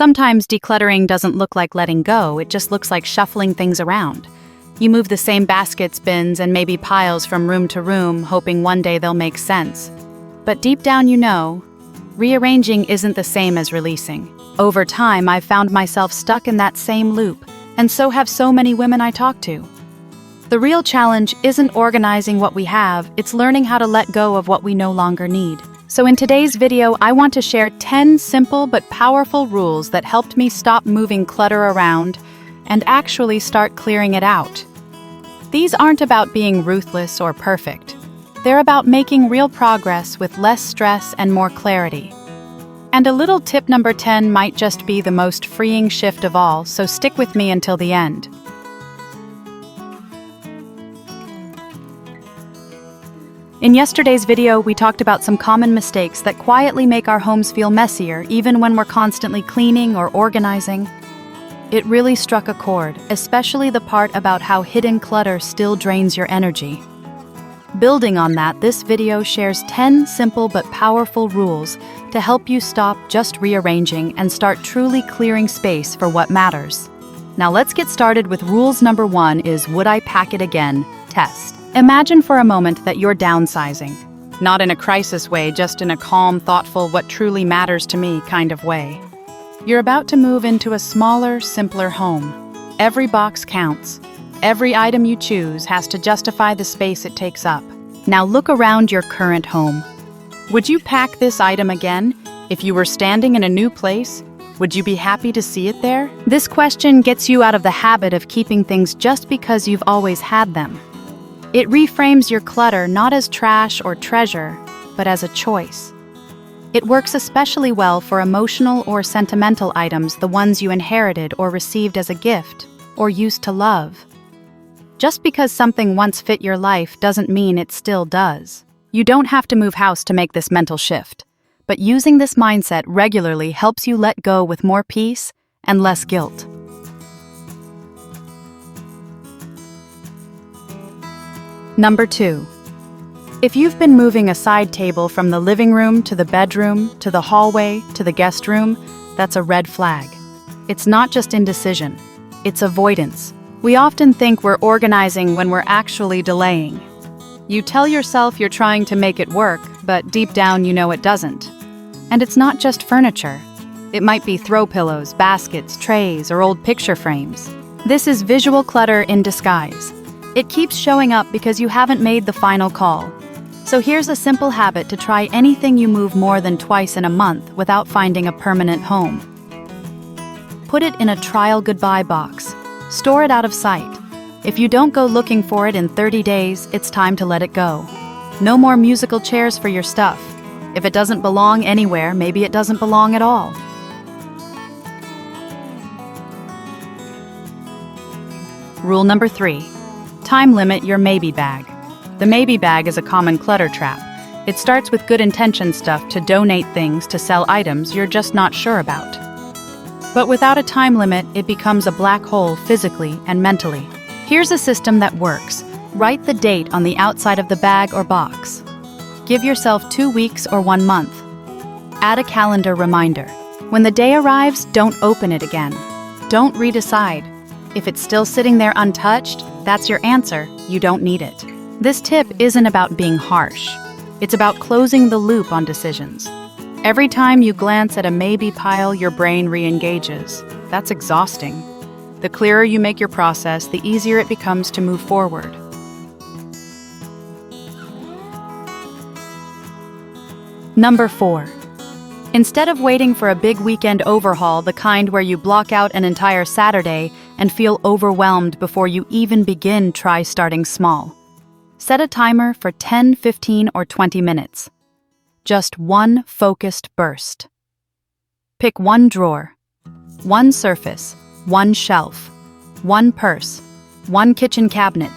Sometimes decluttering doesn't look like letting go, it just looks like shuffling things around. You move the same baskets, bins, and maybe piles from room to room, hoping one day they'll make sense. But deep down you know, rearranging isn't the same as releasing. Over time, I've found myself stuck in that same loop, and so have so many women I talk to. The real challenge isn't organizing what we have, it's learning how to let go of what we no longer need. So in today's video, I want to share 10 simple but powerful rules that helped me stop moving clutter around and actually start clearing it out. These aren't about being ruthless or perfect. They're about making real progress with less stress and more clarity. And a little tip number 10 might just be the most freeing shift of all, so stick with me until the end. In yesterday's video, we talked about some common mistakes that quietly make our homes feel messier, even when we're constantly cleaning or organizing. It really struck a chord, especially the part about how hidden clutter still drains your energy. Building on that, this video shares 10 simple but powerful rules to help you stop just rearranging and start truly clearing space for what matters. Now let's get started with rules number 1 is would I pack it again? Test. Imagine for a moment that you're downsizing. Not in a crisis way, just in a calm, thoughtful, what truly matters to me kind of way. You're about to move into a smaller, simpler home. Every box counts. Every item you choose has to justify the space it takes up. Now look around your current home. Would you pack this item again? If you were standing in a new place, would you be happy to see it there? This question gets you out of the habit of keeping things just because you've always had them. It reframes your clutter not as trash or treasure, but as a choice. It works especially well for emotional or sentimental items, the ones you inherited or received as a gift, or used to love. Just because something once fit your life doesn't mean it still does. You don't have to move house to make this mental shift, but using this mindset regularly helps you let go with more peace and less guilt. Number 2. If you've been moving a side table from the living room to the bedroom, to the hallway, to the guest room, that's a red flag. It's not just indecision, it's avoidance. We often think we're organizing when we're actually delaying. You tell yourself you're trying to make it work, but deep down you know it doesn't. And it's not just furniture. It might be throw pillows, baskets, trays, or old picture frames. This is visual clutter in disguise. It keeps showing up because you haven't made the final call. So here's a simple habit to try anything you move more than twice in a month without finding a permanent home. Put it in a trial goodbye box. Store it out of sight. If you don't go looking for it in 30 days, it's time to let it go. No more musical chairs for your stuff. If it doesn't belong anywhere, maybe it doesn't belong at all. Rule number 3. Time limit your maybe bag. The maybe bag is a common clutter trap. It starts with good intention stuff to donate things to sell items you're just not sure about. But without a time limit, it becomes a black hole physically and mentally. Here's a system that works. Write the date on the outside of the bag or box. Give yourself 2 weeks or 1 month. Add a calendar reminder. When the day arrives, don't open it again. Don't redecide. If it's still sitting there untouched, that's your answer. You don't need it. This tip isn't about being harsh. It's about closing the loop on decisions. Every time you glance at a maybe pile, your brain re-engages. That's exhausting. The clearer you make your process, the easier it becomes to move forward. Number 4. Instead of waiting for a big weekend overhaul, the kind where you block out an entire Saturday and feel overwhelmed before you even begin, try starting small. Set a timer for 10, 15, or 20 minutes. Just one focused burst. Pick one drawer, one surface, one shelf, one purse, one kitchen cabinet.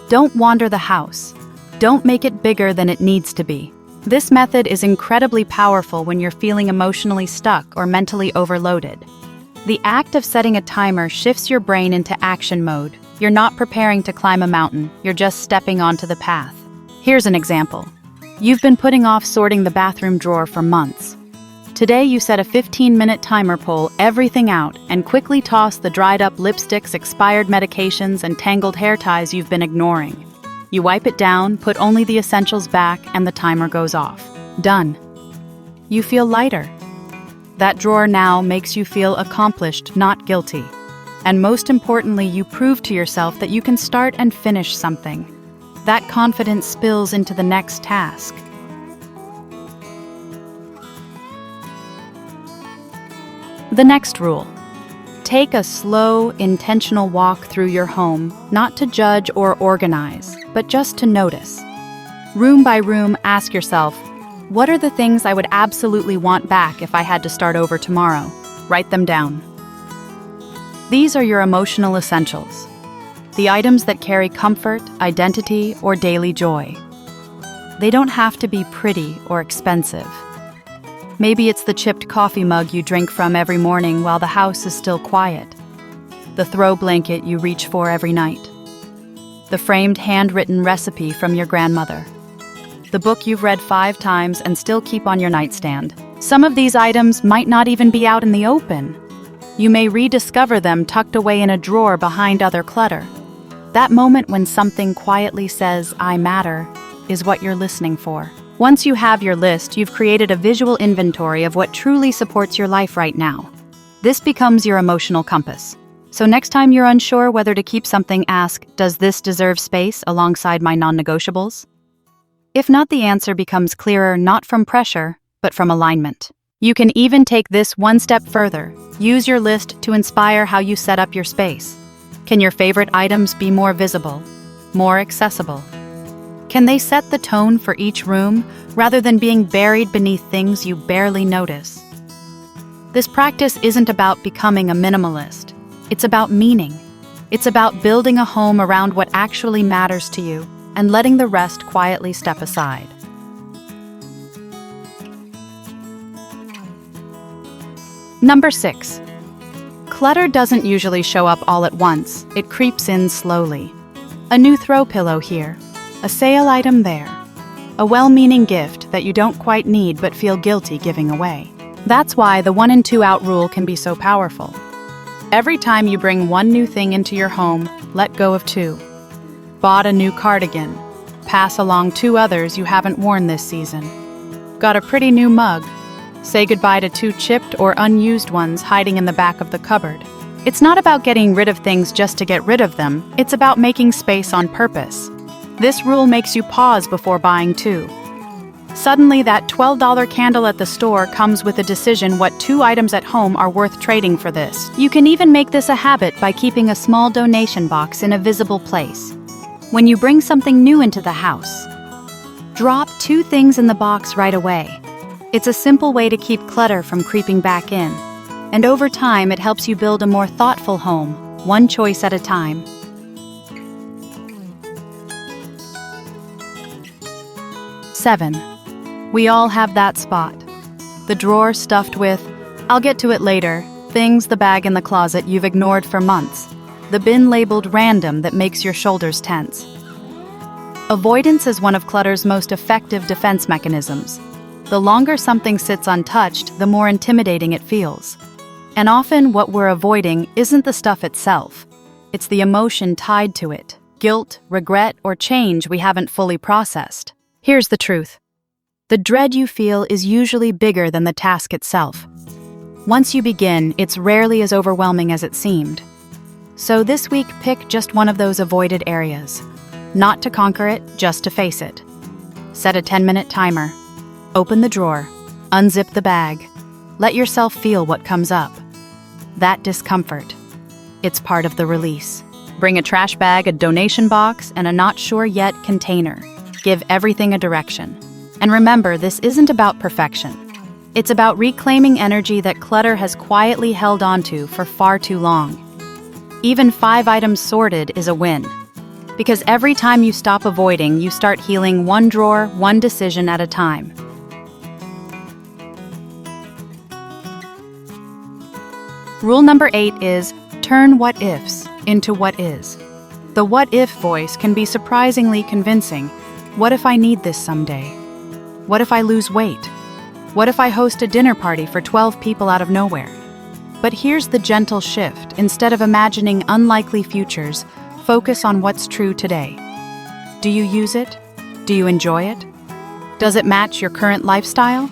Don't wander the house. Don't make it bigger than it needs to be. This method is incredibly powerful when you're feeling emotionally stuck or mentally overloaded. The act of setting a timer shifts your brain into action mode. You're not preparing to climb a mountain, you're just stepping onto the path. Here's an example. You've been putting off sorting the bathroom drawer for months. Today you set a 15-minute timer, pull everything out, and quickly toss the dried-up lipsticks, expired medications, and tangled hair ties you've been ignoring. You wipe it down, put only the essentials back, and the timer goes off. Done. You feel lighter. That drawer now makes you feel accomplished, not guilty. And most importantly, you prove to yourself that you can start and finish something. That confidence spills into the next task. The next rule. Take a slow, intentional walk through your home, not to judge or organize, but just to notice. Room by room, ask yourself, what are the things I would absolutely want back if I had to start over tomorrow? Write them down. These are your emotional essentials, the items that carry comfort, identity, or daily joy. They don't have to be pretty or expensive. Maybe it's the chipped coffee mug you drink from every morning while the house is still quiet, the throw blanket you reach for every night, the framed handwritten recipe from your grandmother, the book you've read 5 times and still keep on your nightstand. Some of these items might not even be out in the open. You may rediscover them tucked away in a drawer behind other clutter. That moment when something quietly says, "I matter," is what you're listening for. Once you have your list, you've created a visual inventory of what truly supports your life right now. This becomes your emotional compass. So next time you're unsure whether to keep something, ask, does this deserve space alongside my non-negotiables? If not, the answer becomes clearer not from pressure, but from alignment. You can even take this one step further. Use your list to inspire how you set up your space. Can your favorite items be more visible, more accessible? Can they set the tone for each room rather than being buried beneath things you barely notice? This practice isn't about becoming a minimalist. It's about meaning. It's about building a home around what actually matters to you and letting the rest quietly step aside. Number 6. Clutter doesn't usually show up all at once. It creeps in slowly. A new throw pillow here. A sale item there. A well-meaning gift that you don't quite need but feel guilty giving away. That's why the 1 and 2 out rule can be so powerful. Every time you bring one new thing into your home, let go of 2. Bought a new cardigan. Pass along 2 others you haven't worn this season. Got a pretty new mug. Say goodbye to 2 chipped or unused ones hiding in the back of the cupboard. It's not about getting rid of things just to get rid of them. It's about making space on purpose. This rule makes you pause before buying 2. Suddenly, that $12 candle at the store comes with a decision what 2 items at home are worth trading for this. You can even make this a habit by keeping a small donation box in a visible place. When you bring something new into the house, drop 2 things in the box right away. It's a simple way to keep clutter from creeping back in. And over time, it helps you build a more thoughtful home, one choice at a time. 7. We all have that spot. The drawer stuffed with, "I'll get to it later," things, the bag in the closet you've ignored for months, the bin labeled random that makes your shoulders tense. Avoidance is one of clutter's most effective defense mechanisms. The longer something sits untouched, the more intimidating it feels. And often what we're avoiding isn't the stuff itself. It's the emotion tied to it, guilt, regret, or change we haven't fully processed. Here's the truth. The dread you feel is usually bigger than the task itself. Once you begin, it's rarely as overwhelming as it seemed. So this week, pick just one of those avoided areas. Not to conquer it, just to face it. Set a 10-minute timer. Open the drawer. Unzip the bag. Let yourself feel what comes up. That discomfort. It's part of the release. Bring a trash bag, a donation box, and a not sure yet container. Give everything a direction. And remember, this isn't about perfection. It's about reclaiming energy that clutter has quietly held onto for far too long. Even 5 items sorted is a win. Because every time you stop avoiding, you start healing one drawer, one decision at a time. Rule number 8 is turn what ifs into what is. The what if voice can be surprisingly convincing. What if I need this someday? What if I lose weight? What if I host a dinner party for 12 people out of nowhere? But here's the gentle shift. Instead of imagining unlikely futures, focus on what's true today. Do you use it? Do you enjoy it? Does it match your current lifestyle?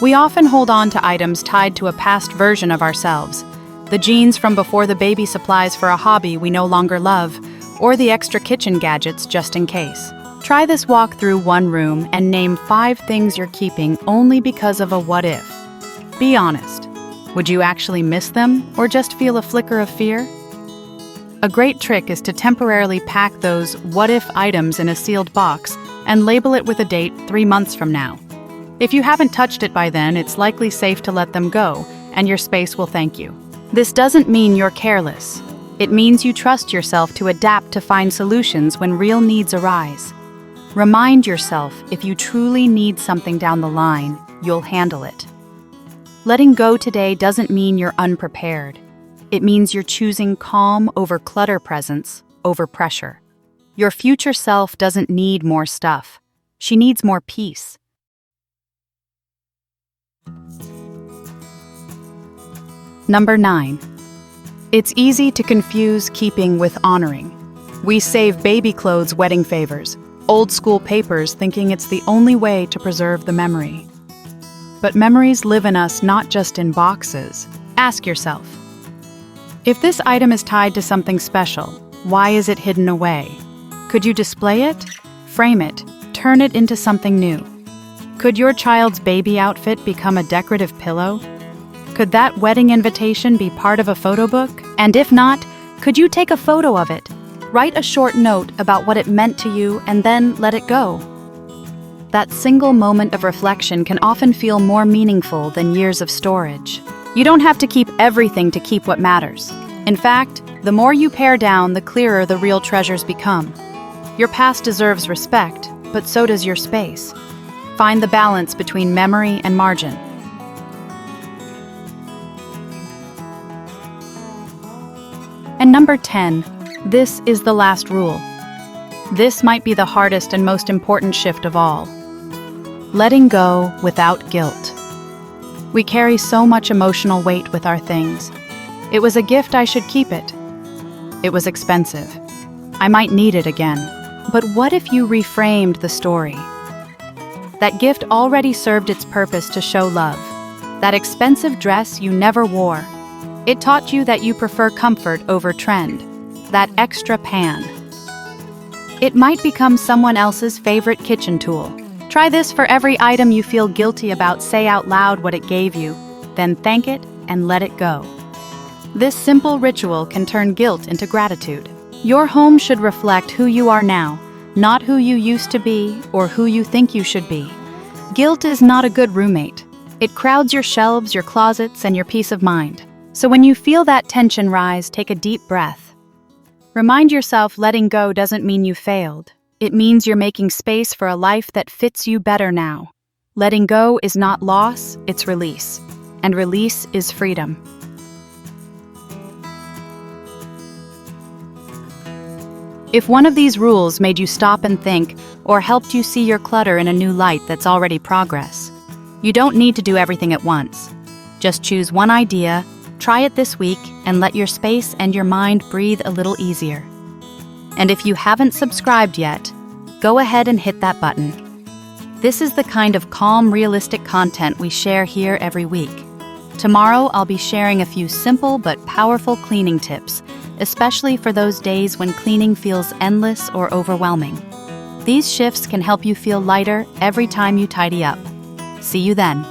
We often hold on to items tied to a past version of ourselves. The jeans from before, the baby supplies for a hobby we no longer love, or the extra kitchen gadgets just in case. Try this walk through one room and name 5 things you're keeping only because of a what if. Be honest. Would you actually miss them or just feel a flicker of fear? A great trick is to temporarily pack those what if items in a sealed box and label it with a date 3 months from now. If you haven't touched it by then, it's likely safe to let them go, and your space will thank you. This doesn't mean you're careless. It means you trust yourself to adapt to find solutions when real needs arise. Remind yourself, if you truly need something down the line, you'll handle it. Letting go today doesn't mean you're unprepared. It means you're choosing calm over clutter, presence over pressure. Your future self doesn't need more stuff. She needs more peace. Number 9. It's easy to confuse keeping with honoring. We save baby clothes, wedding favors, old school papers, thinking it's the only way to preserve the memory. But memories live in us, not just in boxes. Ask yourself, if this item is tied to something special, why is it hidden away? Could you display it, frame it, turn it into something new? Could your child's baby outfit become a decorative pillow? Could that wedding invitation be part of a photo book? And if not, could you take a photo of it? Write a short note about what it meant to you and then let it go. That single moment of reflection can often feel more meaningful than years of storage. You don't have to keep everything to keep what matters. In fact, the more you pare down, the clearer the real treasures become. Your past deserves respect, but so does your space. Find the balance between memory and margin. And number 10, this is the last rule. This might be the hardest and most important shift of all. Letting go without guilt. We carry so much emotional weight with our things. It was a gift, I should keep it. It was expensive. I might need it again. But what if you reframed the story? That gift already served its purpose to show love. That expensive dress you never wore. It taught you that you prefer comfort over trend. That extra pan. It might become someone else's favorite kitchen tool. Try this for every item you feel guilty about. Say out loud what it gave you, then thank it and let it go. This simple ritual can turn guilt into gratitude. Your home should reflect who you are now, not who you used to be or who you think you should be. Guilt is not a good roommate. It crowds your shelves, your closets, and your peace of mind. So when you feel that tension rise, take a deep breath. Remind yourself letting go doesn't mean you failed. It means you're making space for a life that fits you better now. Letting go is not loss, it's release. And release is freedom. If one of these rules made you stop and think, or helped you see your clutter in a new light, that's already progress. You don't need to do everything at once. Just choose one idea, try it this week, and let your space and your mind breathe a little easier. And if you haven't subscribed yet, go ahead and hit that button. This is the kind of calm, realistic content we share here every week. Tomorrow, I'll be sharing a few simple but powerful cleaning tips, especially for those days when cleaning feels endless or overwhelming. These shifts can help you feel lighter every time you tidy up. See you then.